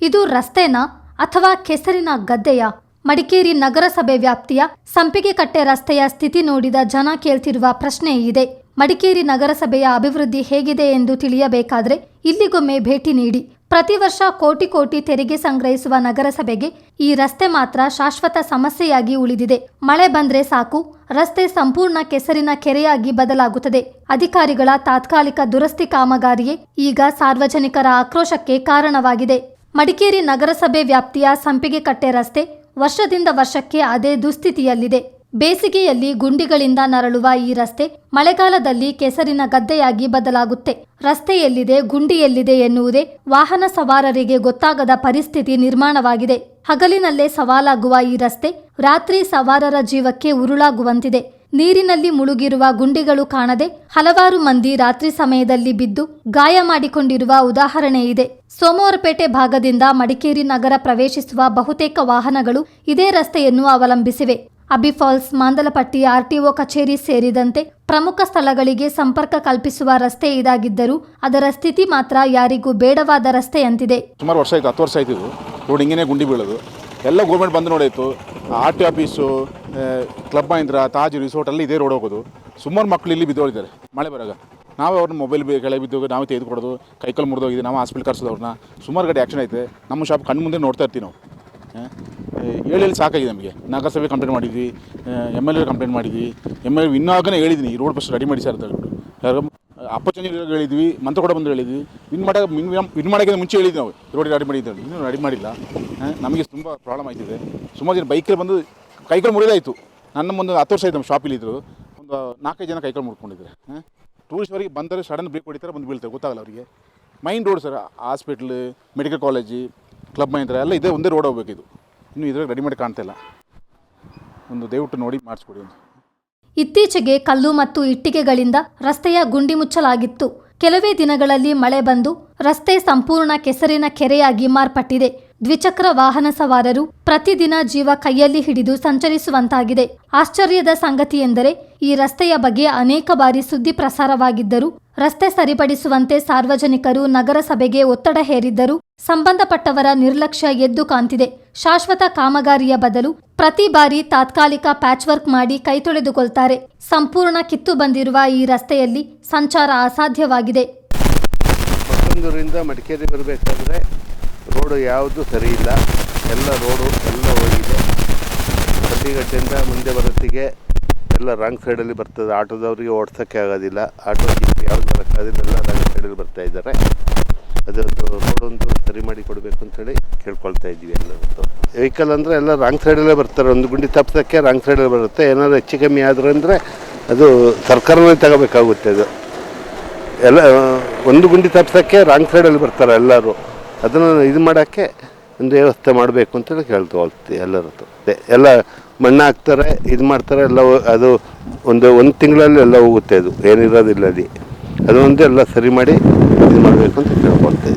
ಇದು ರಸ್ತೆನಾ ಅಥವಾ ಕೆಸರಿನ ಗದ್ದೆಯ? ಮಡಿಕೇರಿ ನಗರಸಭೆ ವ್ಯಾಪ್ತಿಯ ಸಂಪಿಗೆಕಟ್ಟೆ ರಸ್ತೆಯ ಸ್ಥಿತಿ ನೋಡಿದ ಜನ ಕೇಳ್ತಿರುವ ಪ್ರಶ್ನೆ ಇದೆ. ಮಡಿಕೇರಿ ನಗರಸಭೆಯ ಅಭಿವೃದ್ಧಿ ಹೇಗಿದೆ ಎಂದು ತಿಳಿಯಬೇಕಾದ್ರೆ ಇಲ್ಲಿಗೊಮ್ಮೆ ಭೇಟಿ ನೀಡಿ. ಪ್ರತಿ ವರ್ಷ ಕೋಟಿ ಕೋಟಿ ತೆರಿಗೆ ಸಂಗ್ರಹಿಸುವ ನಗರಸಭೆಗೆ ಈ ರಸ್ತೆ ಮಾತ್ರ ಶಾಶ್ವತ ಸಮಸ್ಯೆಯಾಗಿ ಉಳಿದಿದೆ. ಮಳೆ ಬಂದ್ರೆ ಸಾಕು, ರಸ್ತೆ ಸಂಪೂರ್ಣ ಕೆಸರಿನ ಕೆರೆಯಾಗಿ ಬದಲಾಗುತ್ತದೆ. ಅಧಿಕಾರಿಗಳ ತಾತ್ಕಾಲಿಕ ದುರಸ್ತಿ ಕಾಮಗಾರಿಯೇ ಈಗ ಸಾರ್ವಜನಿಕರ ಆಕ್ರೋಶಕ್ಕೆ ಕಾರಣವಾಗಿದೆ. ಮಡಿಕೇರಿ ನಗರಸಭೆ ವ್ಯಾಪ್ತಿಯ ಸಂಪಿಗೆಕಟ್ಟೆ ರಸ್ತೆ ವರ್ಷದಿಂದ ವರ್ಷಕ್ಕೆ ಅದೇ ದುಸ್ಥಿತಿಯಲ್ಲಿದೆ. ಬೇಸಿಗೆಯಲ್ಲಿ ಗುಂಡಿಗಳಿಂದ ನರಳುವ ಈ ರಸ್ತೆ ಮಳೆಗಾಲದಲ್ಲಿ ಕೆಸರಿನ ಗದ್ದೆಯಾಗಿ ಬದಲಾಗುತ್ತೆ. ರಸ್ತೆ ಎಲ್ಲಿದೆ, ಗುಂಡಿ ಎಲ್ಲಿದೆ ಎನ್ನುವುದೇ ವಾಹನ ಸವಾರರಿಗೆ ಗೊತ್ತಾಗದ ಪರಿಸ್ಥಿತಿ ನಿರ್ಮಾಣವಾಗಿದೆ. ಹಗಲಿನಲ್ಲೇ ಸವಾಲಾಗುವ ಈ ರಸ್ತೆ ರಾತ್ರಿ ಸವಾರರ ಜೀವಕ್ಕೆ ಉರುಳಾಗುವಂತಿದೆ. ನೀರಿನಲ್ಲಿ ಮುಳುಗಿರುವ ಗುಂಡಿಗಳು ಕಾಣದೆ ಹಲವಾರು ಮಂದಿ ರಾತ್ರಿ ಸಮಯದಲ್ಲಿ ಬಿದ್ದು ಗಾಯ ಮಾಡಿಕೊಂಡಿರುವ ಉದಾಹರಣೆ ಇದೆ. ಸೋಮವಾರಪೇಟೆ ಭಾಗದಿಂದ ಮಡಿಕೇರಿ ನಗರ ಪ್ರವೇಶಿಸುವ ಬಹುತೇಕ ವಾಹನಗಳು ಇದೇ ರಸ್ತೆಯನ್ನು ಅವಲಂಬಿಸಿವೆ. ಅಬಿಫಾಲ್ಸ್, ಮಾಂದಲಪಟ್ಟಿ, ಆರ್ಟಿಒ ಕಚೇರಿ ಸೇರಿದಂತೆ ಪ್ರಮುಖ ಸ್ಥಳಗಳಿಗೆ ಸಂಪರ್ಕ ಕಲ್ಪಿಸುವ ರಸ್ತೆ ಇದಾಗಿದ್ದರೂ ಅದರ ಸ್ಥಿತಿ ಮಾತ್ರ ಯಾರಿಗೂ ಬೇಡವಾದ ರಸ್ತೆಯಂತಿದೆ. ಸುಮಾರು ವರ್ಷ ಆಯ್ತು, 10 ವರ್ಷ ಆಯ್ತು ಇದು ರೋಡ್ ಹಿಂಗೇನೆ ಗುಂಡಿ ಬೀಳೋದು. ಎಲ್ಲ ಗೌರ್ಮೆಂಟ್ ಬಂದು ನೋಡಾಯಿತು. RTO office, club Mahindra, Taj resort ಅಲ್ಲಿ ಇದೇ ರೋಡ್ ಹೋಗೋದು. ಸುಮಾರು ಮಕ್ಕಳು ಇಲ್ಲಿ ಬಿದ್ದೋಗಿದ್ದಾರೆ ಮಳೆ ಬರಾಗ. ನಾವು ಅವ್ರನ್ನ ಮೊಬೈಲ್ ಕೆಳಗೆ ಬಿದ್ದೋಗಿ ನಾವೇ ತೆಗೆದುಕೊಡೋದು, ಕೈಕಲ್ ಮುರಿದೋಗಿದೆ, ನಾವು ಹಾಸ್ಪಿಟಲ್ ಕರ್ಸೋದು ಅವ್ರನ್ನ. ಸುಮಾರು ಕಡೆ ಆ್ಯಕ್ಷನ್ ಐತೆ. ನಮ್ಮ ಶಾಪ್ ಕಣ್ಣು ಮುಂದೆ ನೋಡ್ತಾ ಇರ್ತೀವಿ ನಾವು. ಹೇಳಿ ಸಾಕಾಗಿದೆ ನಮಗೆ. ನಗರಸಭೆ ಕಂಪ್ಲೇಂಟ್ ಮಾಡಿದ್ವಿ, MLA ಕಂಪ್ಲೇಂಟ್ ಮಾಡಿದ್ವಿ. MLA ಇನ್ನಾಗನೇ ಹೇಳಿದ್ದೀನಿ ಈ ರೋಡ್ ಬಸ್ ರೆಡಿ ಮಾಡಿ ಸರ್ ಅಂತ ಹೇಳ್ಬಿಟ್ಟು. ಯಾರು ಅಪ್ಪಚಂಜಿ ಹೇಳಿದ್ವಿ, ಮಂತ್ರ ಕೂಡ ಬಂದು ಹೇಳಿದ್ವಿ. ವಿನ್ ಮಾಡೋಕ್ಕಿಂತ ಮುಂಚೆ ಹೇಳಿದ್ವಿ ನಾವು ರೋಡ್ ರೆಡಿ ಮಾಡಿದ್ವಿ. ಇನ್ನೂ ರೆಡಿ ಮಾಡಿಲ್ಲ. ನಮಗೆ ತುಂಬ ಪ್ರಾಬ್ಲಮ್ ಆಯ್ತಿದೆ. ಸುಮಾರು ಜನ ಬೈಕಲ್ಲಿ ಬಂದು ಕೈಗಳು ಮುರಿದಾಯಿತು. ನನ್ನ ಮುಂದೆ 10 ವರ್ಷ ಆಯ್ತು ನಮ್ಮ ಶಾಪಿಲ್ಲಿ ಇದ್ರು. ಒಂದು 4-5 ಜನ ಕೈಗಳು ಮುರ್ಕೊಂಡಿದ್ದಾರೆ. ಟೂರಿಸ್ಟ್ವರಿಗೆ ಬಂದರೆ ಸಡನ್ ಬ್ರೇಕ್ ಹೊಡಿತಾರೆ, ಬಂದು ಬೀಳ್ತಾರೆ, ಗೊತ್ತಾಗಲ್ಲ ಅವರಿಗೆ. Main road sir, hospital, medical college, club Mahindra ಎಲ್ಲ ಇದೇ ಒಂದೇ ರೋಡ್ ಹೋಗ್ಬೇಕಿದು. ಇನ್ನು ಇದ್ರಲ್ಲಿ ರೆಡಿ ಮಾಡಿ ಕಾಣ್ತಾ ಇಲ್ಲ. ಒಂದು ದಯವಿಟ್ಟು ನೋಡಿ ಮಾಡಿಸ್ಕೊಡಿ ಒಂದು. ಇತ್ತೀಚೆಗೆ ಕಲ್ಲು ಮತ್ತು ಇಟ್ಟಿಗೆಗಳಿಂದ ರಸ್ತೆಯ ಗುಂಡಿ ಮುಚ್ಚಲಾಗಿತ್ತು. ಕೆಲವೇ ದಿನಗಳಲ್ಲಿ ಮಳೆ ಬಂದು ರಸ್ತೆ ಸಂಪೂರ್ಣ ಕೆಸರಿನ ಕೆರೆಯಾಗಿ ಮಾರ್ಪಟ್ಟಿದೆ. ದ್ವಿಚಕ್ರ ವಾಹನ ಸವಾರರು ಪ್ರತಿದಿನ ಜೀವ ಕೈಯಲ್ಲಿ ಹಿಡಿದು ಸಂಚರಿಸುವಂತಾಗಿದೆ. ಆಶ್ಚರ್ಯದ ಸಂಗತಿ ಎಂದರೆ ಈ ರಸ್ತೆಯ ಬಗ್ಗೆ ಅನೇಕ ಬಾರಿ ಸುದ್ದಿ ಪ್ರಸಾರವಾಗಿದ್ದರೂ ರಸ್ತೆ ಸರಿಪಡಿಸುವಂತೆ ಸಾರ್ವಜನಿಕರು ನಗರಸಭೆಗೆ ಒತ್ತಡ ಹೇರಿದ್ದರೂ ಸಂಬಂಧಪಟ್ಟವರ ನಿರ್ಲಕ್ಷ್ಯ ಎದ್ದು ಕಾಣ್ತಿದೆ. ಶಾಶ್ವತ ಕಾಮಗಾರಿಯ ಬದಲು ಪ್ರತಿ ಬಾರಿ ತಾತ್ಕಾಲಿಕ ಪ್ಯಾಚ್ ವರ್ಕ್ ಮಾಡಿ ಕೈ ತೊಳೆದುಕೊಳ್ತಾರೆ. ಸಂಪೂರ್ಣ ಕಿತ್ತು ಬಂದಿರುವ ಈ ರಸ್ತೆಯಲ್ಲಿ ಸಂಚಾರ ಅಸಾಧ್ಯವಾಗಿದೆ. ಮತ್ತೊಂದರಿಂದ ಮಡಿಕೇರಿ ಬರಬೇಕಾದ್ರೆ ರೋಡು ಯಾವುದು ಸರಿ ಇಲ್ಲ. ಎಲ್ಲ ರೋಡು ಎಲ್ಲ ಹೋಗಿದೆ. ಸಂಪಿಗೆಕಟ್ಟೆಯಿಂದ ಮುಂದೆ ಬರೋತ್ತಿಗೆ ಎಲ್ಲ ರಾಂಗ್ ಸೈಡಲ್ಲಿ ಬರ್ತದೆ. ಆಟೋದವರಿಗೆ ಓಡಿಸೋಕ್ಕೆ ಆಗೋದಿಲ್ಲ. ಆಟೋ ಜೀಪ್ ಯಾವುದು ಬರೋಕ್ಕಾಗೋದಿಲ್ಲ. ಎಲ್ಲ ರಾಂಗ್ ಸೈಡಲ್ಲಿ ಬರ್ತಾ ಇದ್ದಾರೆ. ಅದೊಂದು ರೋಡೊಂದು ಸರಿ ಮಾಡಿ ಕೊಡಬೇಕು ಅಂತೇಳಿ ಕೇಳ್ಕೊಳ್ತಾ ಇದ್ದೀವಿ. ಎಲ್ಲರೂ ವೆಹಿಕಲ್ ಅಂದರೆ ಎಲ್ಲ ರಾಂಗ್ ಸೈಡಲ್ಲೇ ಬರ್ತಾರೆ. ಒಂದು ಗುಂಡಿ ತಪ್ಪಿಸೋಕ್ಕೆ ರಾಂಗ್ ಸೈಡಲ್ಲಿ ಬರುತ್ತೆ. ಏನಾದರೂ ಹೆಚ್ಚು ಕಮ್ಮಿ ಆದರೂ ಅಂದರೆ ಅದು ಸರ್ಕಾರನೇ ತಗೋಬೇಕಾಗುತ್ತೆ. ಅದು ಎಲ್ಲ ಒಂದು ಗುಂಡಿ ತಪ್ಪಿಸೋಕ್ಕೆ ರಾಂಗ್ ಸೈಡಲ್ಲಿ ಬರ್ತಾರೆ ಎಲ್ಲರೂ. ಅದನ್ನು ಇದು ಮಾಡೋಕ್ಕೆ ಒಂದು ವ್ಯವಸ್ಥೆ ಮಾಡಬೇಕು ಅಂತೇಳಿ ಕೇಳ್ಕೊಳ್ತೀವಿ ಎಲ್ಲರೂ. ಎಲ್ಲ ಮಣ್ಣು ಹಾಕ್ತಾರೆ, ಇದು ಮಾಡ್ತಾರೆ. ಎಲ್ಲ ಅದು ಒಂದು ತಿಂಗಳಲ್ಲಿ ಎಲ್ಲ ಹೋಗುತ್ತೆ. ಅದು ಏನಿರೋದಿಲ್ಲ ಅಲ್ಲಿ. ಅದೊಂದು ಎಲ್ಲ ಸರಿ ಮಾಡಿ ಇದು ಮಾಡಬೇಕು ಅಂತ ಕೇಳ್ಕೊಳ್ತೀವಿ.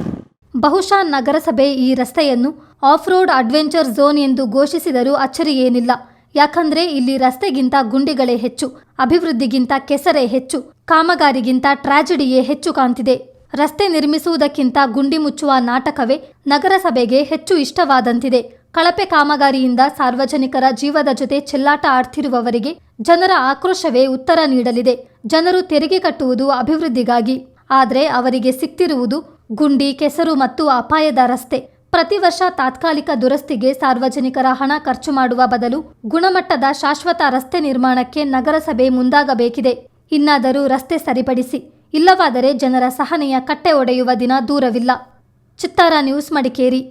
ಬಹುಶಃ ನಗರಸಭೆ ಈ ರಸ್ತೆಯನ್ನು ಆಫ್ ರೋಡ್ ಅಡ್ವೆಂಚರ್ ಝೋನ್ ಎಂದು ಘೋಷಿಸಿದರೂ ಅಚ್ಚರಿ ಏನಿಲ್ಲ. ಯಾಕಂದ್ರೆ ಇಲ್ಲಿ ರಸ್ತೆಗಿಂತ ಗುಂಡಿಗಳೇ ಹೆಚ್ಚು, ಅಭಿವೃದ್ಧಿಗಿಂತ ಕೆಸರೇ ಹೆಚ್ಚು, ಕಾಮಗಾರಿಗಿಂತ ಟ್ರಾಜಿಡಿಯೇ ಹೆಚ್ಚು ಕಾಣ್ತಿದೆ. ರಸ್ತೆ ನಿರ್ಮಿಸುವುದಕ್ಕಿಂತ ಗುಂಡಿ ಮುಚ್ಚುವ ನಾಟಕವೇ ನಗರಸಭೆಗೆ ಹೆಚ್ಚು ಇಷ್ಟವಾದಂತಿದೆ. ಕಳಪೆ ಕಾಮಗಾರಿಯಿಂದ ಸಾರ್ವಜನಿಕರ ಜೀವದ ಜೊತೆ ಚೆಲ್ಲಾಟ ಆಡ್ತಿರುವವರಿಗೆ ಜನರ ಆಕ್ರೋಶವೇ ಉತ್ತರ ನೀಡಲಿದೆ. ಜನರು ತೆರಿಗೆ ಕಟ್ಟುವುದು ಅಭಿವೃದ್ಧಿಗಾಗಿ, ಆದರೆ ಅವರಿಗೆ ಸಿಕ್ತಿರುವುದು ಗುಂಡಿ, ಕೆಸರು ಮತ್ತು ಅಪಾಯದ ರಸ್ತೆ. ಪ್ರತಿ ವರ್ಷ ತಾತ್ಕಾಲಿಕ ದುರಸ್ತಿಗೆ ಸಾರ್ವಜನಿಕರ ಹಣ ಖರ್ಚು ಮಾಡುವ ಬದಲು ಗುಣಮಟ್ಟದ ಶಾಶ್ವತ ರಸ್ತೆ ನಿರ್ಮಾಣಕ್ಕೆ ನಗರಸಭೆ ಮುಂದಾಗಬೇಕಿದೆ. ಇನ್ನಾದರೂ ರಸ್ತೆ ಸರಿಪಡಿಸಿ, ಇಲ್ಲವಾದರೆ ಜನರ ಸಹನೆಯ ಕಟ್ಟೆ ಒಡೆಯುವ ದಿನ ದೂರವಿಲ್ಲ. ಚಿತ್ತಾರ ನ್ಯೂಸ್, ಮಡಿಕೇರಿ.